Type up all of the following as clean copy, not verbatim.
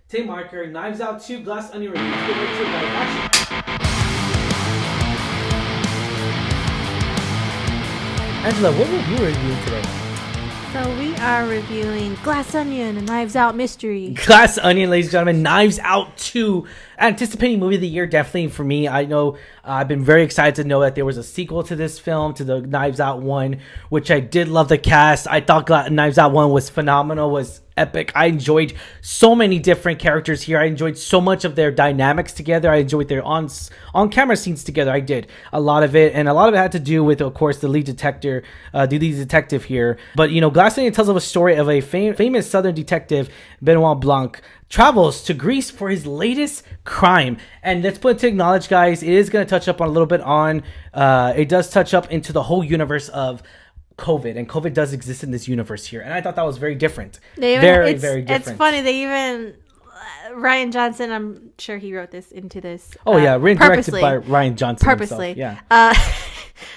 Tay Marker, Knives Out 2, Glass Onion Review. Let's get right to it, guys. Action! Angela, what review are you reviewing today? So we are reviewing Glass Onion, a Knives Out mystery. Glass Onion, ladies and gentlemen, Knives Out 2. Anticipating movie of the year, definitely for me. I know I've been very excited to know that there was a sequel to this film, to the Knives Out 1, which I did love the cast. I thought Knives Out 1 was phenomenal, was epic. I enjoyed so many different characters here. I enjoyed so much of their dynamics together. I enjoyed their on-camera scenes together. I did a lot of it, and a lot of it had to do with, of course, the lead detective here. But, you know, Glass Onion tells of a story of a famous Southern detective, Benoit Blanc, travels to Greece for his latest crime. And let's put it to acknowledge, guys, it is going to touch up on a little bit on, it does touch up into the whole universe of COVID, and COVID does exist in this universe here. And I thought that was very different. Very different. It's funny, they even, Rian Johnson, I'm sure he wrote this into this. Directed by Rian Johnson purposely. Himself. Yeah.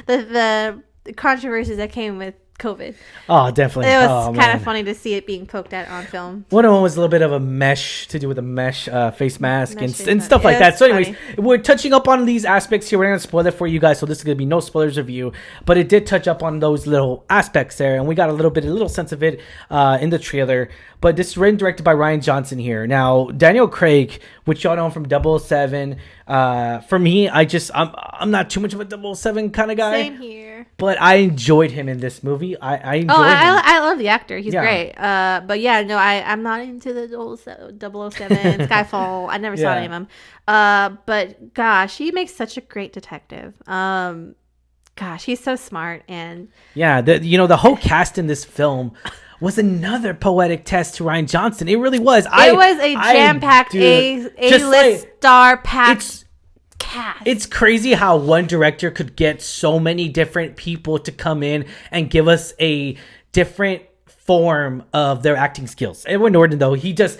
The controversies that came with COVID. Oh, definitely. It was kind of funny to see it being poked at on film. One of them was a little bit of a mesh to do with a mesh face mask and stuff like that. So anyways, we're touching up on these aspects here. We're not going to spoil it for you guys, so this is going to be no spoilers review. But it did touch up on those little aspects there, and we got a little sense of it in the trailer. But this is written and directed by Rian Johnson here. Now, Daniel Craig, which y'all know from 007. For me, I'm not too much of a 007 kind of guy. Same here. But I enjoyed him in this movie. I enjoyed him. I love the actor. He's great. But yeah, no, I'm not into the 007, Skyfall. I never saw any of them. But gosh, he makes such a great detective. Gosh, he's so smart. And yeah, the whole cast in this film was another poetic test to Rian Johnson. It really was. It was a jam-packed, A-list star-packed cast. It's crazy how one director could get so many different people to come in and give us a different form of their acting skills. Edward Norton, though, he does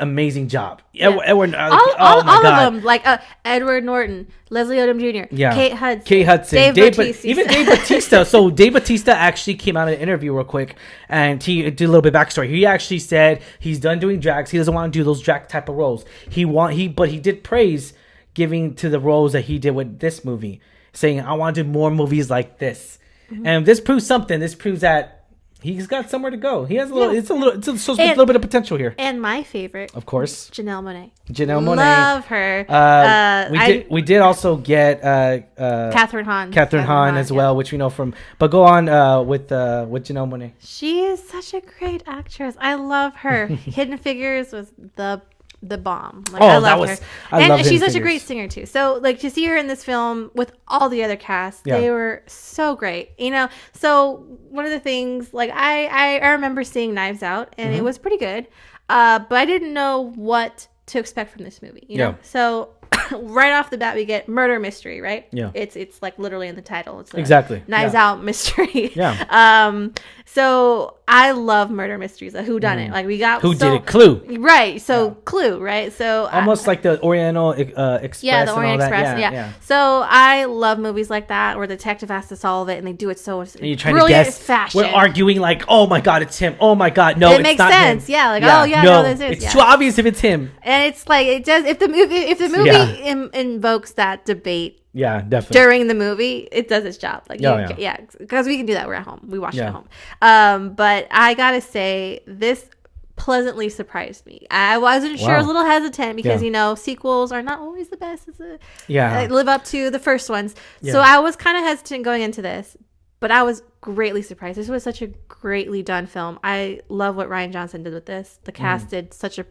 amazing job. Yeah. Edward, all of them, like Edward Norton, Leslie Odom Jr., Kate Hudson, Dave Bautista. Even Dave Bautista. So Dave Bautista actually came out in an interview real quick, and he did a little bit of backstory. He actually said he's done doing drags. He doesn't want to do those drag type of roles. But he did praise giving to the roles that he did with this movie, saying, I want to do more movies like this. Mm-hmm. And this proves something. This proves that he's got somewhere to go. He has a little bit of potential here. And my favorite, of course, Janelle Monáe. Love her. We did also get Catherine Hahn as well, which we know from. But go on with Janelle Monáe. She is such a great actress. I love her. Hidden Figures was the bomb. I love her. And she's such a great singer too. So to see her in this film with all the other cast, they were so great. So one of the things, I remember seeing Knives Out, and it was pretty good. But I didn't know what to expect from this movie. You know? So right off the bat, we get murder mystery, right? Yeah. It's like literally in the title. It's exactly Knives Out mystery. Yeah. So I love murder mysteries. Who done it? We got Who did it? Clue. Right. So Clue. Right. So almost like the Oriental Express. Yeah, the Orient Express. Yeah. So I love movies like that where the detective has to solve it, and they do it so brilliant fashion. We're arguing oh my god, it's him. Oh my god, no, it makes sense. Him. Yeah. No, this is. It's too obvious if it's him. And it's it does if the movie invokes that debate. Yeah, definitely. During the movie, it does its job. Because we can do that. We're at home. We watch it at home. But I gotta say, this pleasantly surprised me. I wasn't sure. I was a little hesitant because sequels are not always the best. Live up to the first ones. Yeah. So I was kind of hesitant going into this, but I was greatly surprised. This was such a greatly done film. I love what Rian Johnson did with this. The cast did such a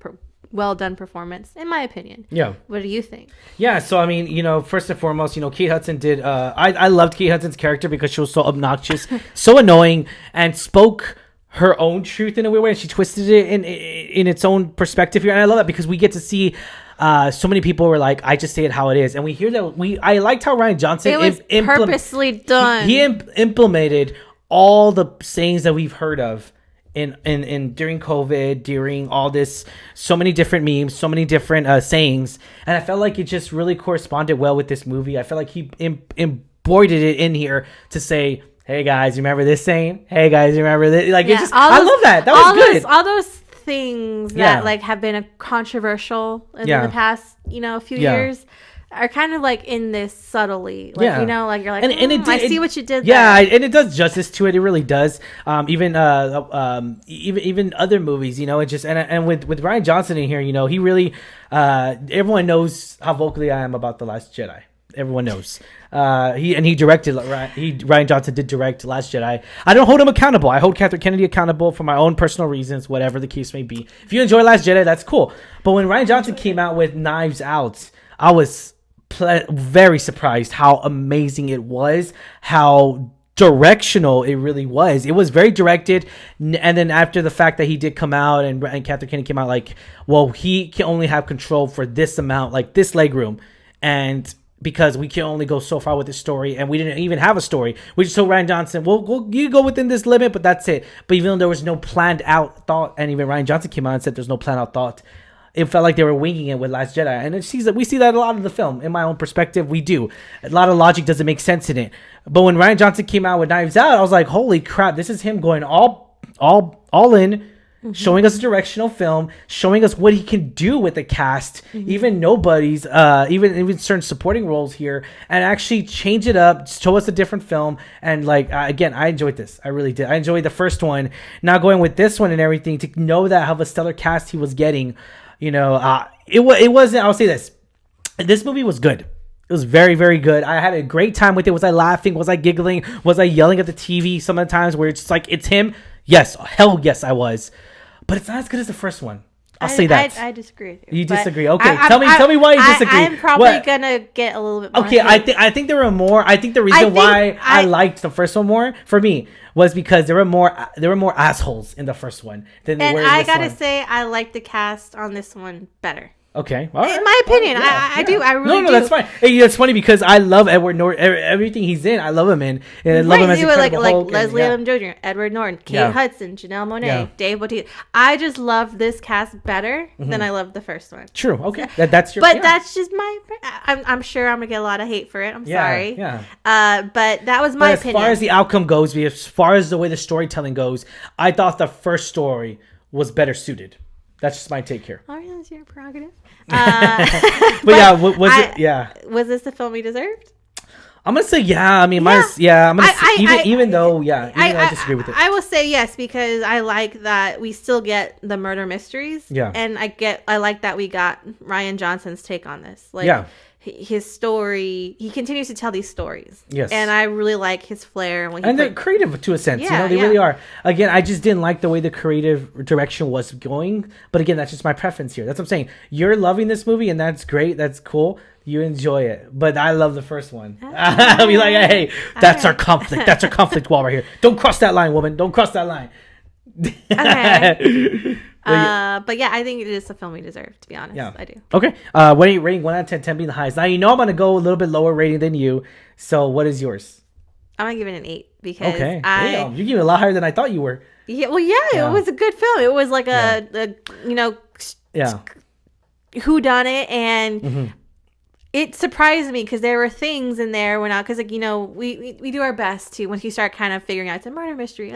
well done performance, in my opinion. Yeah. What do you think? Yeah, so I mean, first and foremost, Kate Hudson did I loved Kate Hudson's character because she was so obnoxious, so annoying, and spoke her own truth in a weird way. She twisted it in its own perspective here, and I love that because we get to see so many people were like, I just say it how it is, and we hear that I liked how Rian Johnson purposely done. He implemented all the sayings that we've heard of in during COVID, during all this, so many different memes, so many different sayings, and I felt like it just really corresponded well with this movie. I felt like he embroidered it in here to say, hey guys, remember this saying? Hey guys, remember this? I love that. That was good. All those things that like have been controversial in the past, few years are kind of like in this subtly, like like you're like, I see what you did there. And it does justice to it. It really does. Even other movies, it just and with Rian Johnson in here, he really everyone knows how vocally I am about The Last Jedi. Everyone knows. Rian Johnson did direct Last Jedi. I don't hold him accountable. I hold Catherine Kennedy accountable for my own personal reasons, whatever the case may be. If you enjoy Last Jedi, that's cool. But when Rian Johnson came out with Knives Out, I was very surprised how amazing it was, how directional it really was. It was very directed, and then after the fact that he did come out and Catherine Kennedy came out like, well, he can only have control for this amount, like this leg room, and because we can only go so far with this story, and we didn't even have a story. We just told Rian Johnson, well, you go within this limit, but that's it. But even though there was no planned out thought, and even Rian Johnson came out and said there's no planned out thought, it felt like they were winging it with Last Jedi. And we see that a lot in the film. In my own perspective, we do. A lot of logic doesn't make sense in it. But when Rian Johnson came out with Knives Out, I was like, holy crap, this is him going all in, showing us a directional film, showing us what he can do with the cast, even nobodies, even certain supporting roles here, and actually change it up, show us a different film. And like, again, I enjoyed this. I really did. I enjoyed the first one. Now going with this one and everything, to know that how a stellar cast he was getting, it wasn't, I'll say this movie was good. It was very, very good. I had a great time with it. Was I laughing? Was I giggling? Was I yelling at the TV some of the times where it's just like, it's him? Yes. Hell yes, I was. But it's not as good as the first one. I'll say that. I disagree with you. You disagree? Okay. Tell me why you disagree. I'm probably going to get a little bit more. Okay, I think there were more. I think the reason why I liked the first one more, for me, was because there were more assholes in the first one than there were in this one. And I got to say, I like the cast on this one better. Okay. All right. In my opinion, I do. I really do. That's fine. Hey, it's funny because I love Edward Norton. Everything he's in, I love him in. And I love him as Incredible Hulk. Leslie Odom Jr., Edward Norton, Kate Hudson, Janelle Monáe, Dave Bautista. I just love this cast better than I love the first one. True. Okay. That's your. But that's just my. I'm sure I'm gonna get a lot of hate for it. I'm sorry. Yeah. But that was my opinion. As far as the outcome goes, as far as the way the storytelling goes, I thought the first story was better suited. That's just my take here. All right, that's your prerogative. But was this the film we deserved? I'm gonna say yeah. I mean, even though I disagree with it. I will say yes because I like that we still get the murder mysteries. Yeah, and I like that we got Rian Johnson's take on this. Like, his story, he continues to tell these stories. Yes, and I really like his flair and they're creative to a sense. They really are. Again, I just didn't like the way the creative direction was going. But again, that's just my preference here. That's what I'm saying. You're loving this movie, and that's great. That's cool. You enjoy it, but I love the first one. I'll be like, hey, that's our conflict. That's our conflict wall right here. Don't cross that line, woman. Don't cross that line. Okay. But yeah, I think it is the film we deserve, to be honest. Yeah. I do. Okay. Rating 1 out of 10, 10 being the highest. Now, I'm going to go a little bit lower rating than you. So what is yours? I'm going to give it an 8 because Damn, you give it a lot higher than I thought you were. Yeah. Well, it was a good film. It was like whodunit, and it surprised me because there were things in there because we do our best to, once you start kind of figuring out it's a murder mystery,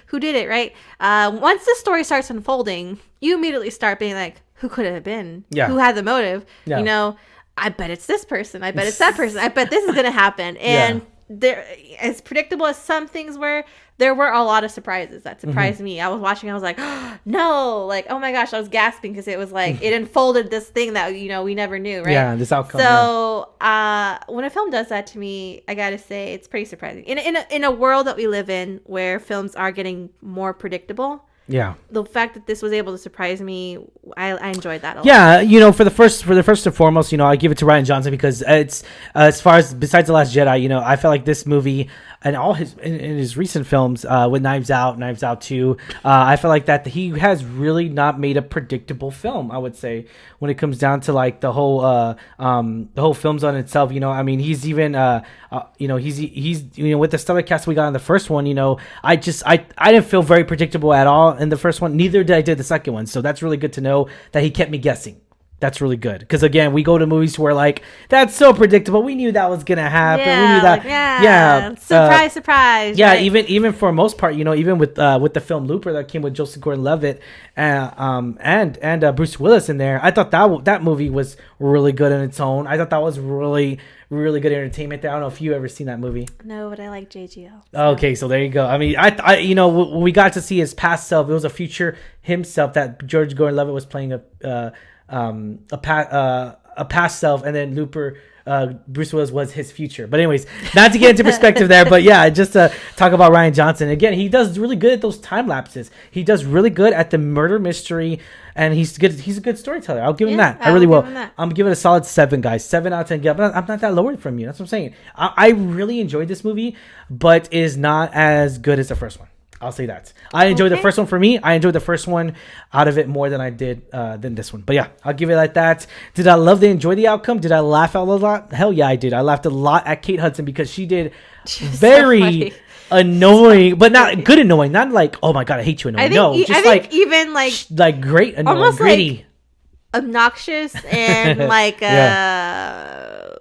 who did it, right? Once the story starts unfolding, you immediately start being like, who could it have been? Who had the motive? I bet it's this person. I bet it's that person. I bet this is gonna happen. And there, as predictable as some things were, there were a lot of surprises that surprised me. I was watching, I was like, oh, no, like, oh my gosh, I was gasping because it was like it unfolded this thing that we never knew, right? Yeah, this outcome. So when a film does that to me, I gotta say it's pretty surprising. In a world that we live in where films are getting more predictable. Yeah, the fact that this was able to surprise me, I enjoyed that a lot. Yeah, for the first and foremost, I give it to Rian Johnson because it's as far as besides The Last Jedi, I felt like this movie and all in his recent films with Knives Out, Knives Out 2, I feel like that he has really not made a predictable film. I would say when it comes down to like the whole film zone itself. I mean, he's even he's with the stellar cast we got in the first one. I didn't feel very predictable at all in the first one. Neither did I the second one. So that's really good to know that he kept me guessing. That's really good. Because, again, we go to movies where, like, that's so predictable. We knew that was going to happen. Yeah, we knew that. Like, surprise, surprise. Yeah, right? even for most part, even with the film Looper that came with Joseph Gordon-Levitt and Bruce Willis in there, I thought that movie was really good on its own. I thought that was really, really good entertainment there. I don't know if you ever seen that movie. No, but I like JGL. So. Okay, so there you go. I mean, I we got to see his past self. It was a future himself that George Gordon-Levitt was playing a past self, and then Looper, Bruce Willis was his future. But anyways, not to get into perspective there, but yeah, just to talk about Rian Johnson again, he does really good at those time lapses. He does really good at the murder mystery, and he's good. He's a good storyteller. I'll give him that. I really will. I'm giving it a solid 7, guys. 7 out of 10. I'm not that lower from you. That's what I'm saying. I really enjoyed this movie, but it is not as good as the first one. I'll say that. I enjoyed the first one. For me, I enjoyed the first one out of it more than I did than this one. But yeah, I'll give it like that. Did I enjoy the outcome? Did I laugh out a lot? Hell yeah, I did. I laughed a lot at Kate Hudson because she did very so annoying, but not good annoying. Not like, oh my God, I hate you annoying. I think even like great annoying, almost gritty. Like obnoxious and like not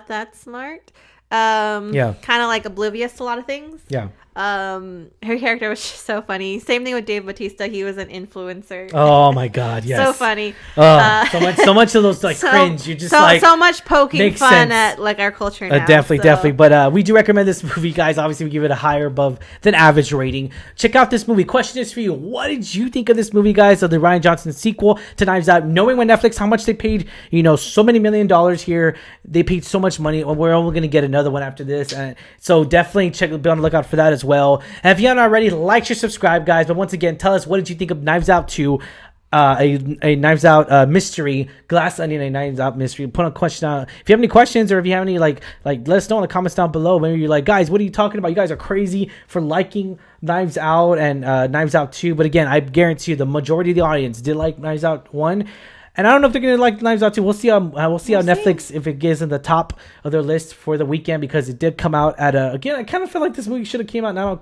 that smart. Kind of like oblivious to a lot of things. Yeah. Her character was just so funny. Same thing with Dave Bautista. He was an influencer. Oh my God, yes. So funny. So much of those like cringe. You just so much poking fun at like our culture now. Definitely. But we do recommend this movie, guys. Obviously, we give it a higher above than average rating. Check out this movie. Question is for you: what did you think of this movie, guys? Of the Rian Johnson sequel to Knives Out? Knowing when Netflix, how much they paid, so many $1 million here. They paid so much money. We're only going to get another one after this, so definitely be on the lookout for that as well. And if you haven't already, like, share, subscribe, guys. But once again, tell us, what did you think of Knives Out 2, a Knives Out mystery, Glass Onion, a Knives Out mystery? Put a question out. If you have any questions, or if you have any like let us know in the comments down below. Maybe you're like, guys, what are you talking about? You guys are crazy for liking Knives Out and Knives Out 2. But again, I guarantee you, the majority of the audience did like Knives Out 1. And I don't know if they're gonna like Knives Out 2. We'll see how Netflix, if it gets in the top of their list for the weekend, because it did come out at again. I kind of feel like this movie should have came out not on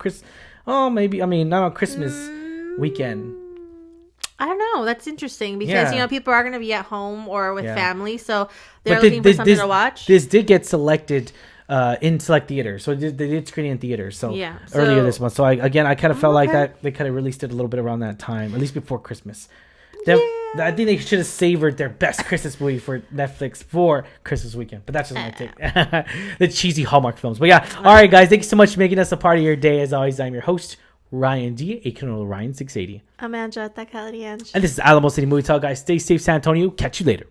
Christmas weekend. I don't know. That's interesting because people are gonna be at home or with family, so they're looking for something to watch. This did get selected in select theaters, so they did screen in theaters. So earlier this month. So I kind of felt like that they kind of released it a little bit around that time, at least before Christmas. I think they should have savored their best Christmas movie for Netflix for Christmas weekend. But that's just my take. The cheesy Hallmark films. But yeah. All right, guys. Thank you so much for making us a part of your day. As always, I'm your host, Ryan D. aka Ryan680. I'm Anja Takalianj. And this is Alamo City Movie Talk, guys. Stay safe, San Antonio. Catch you later.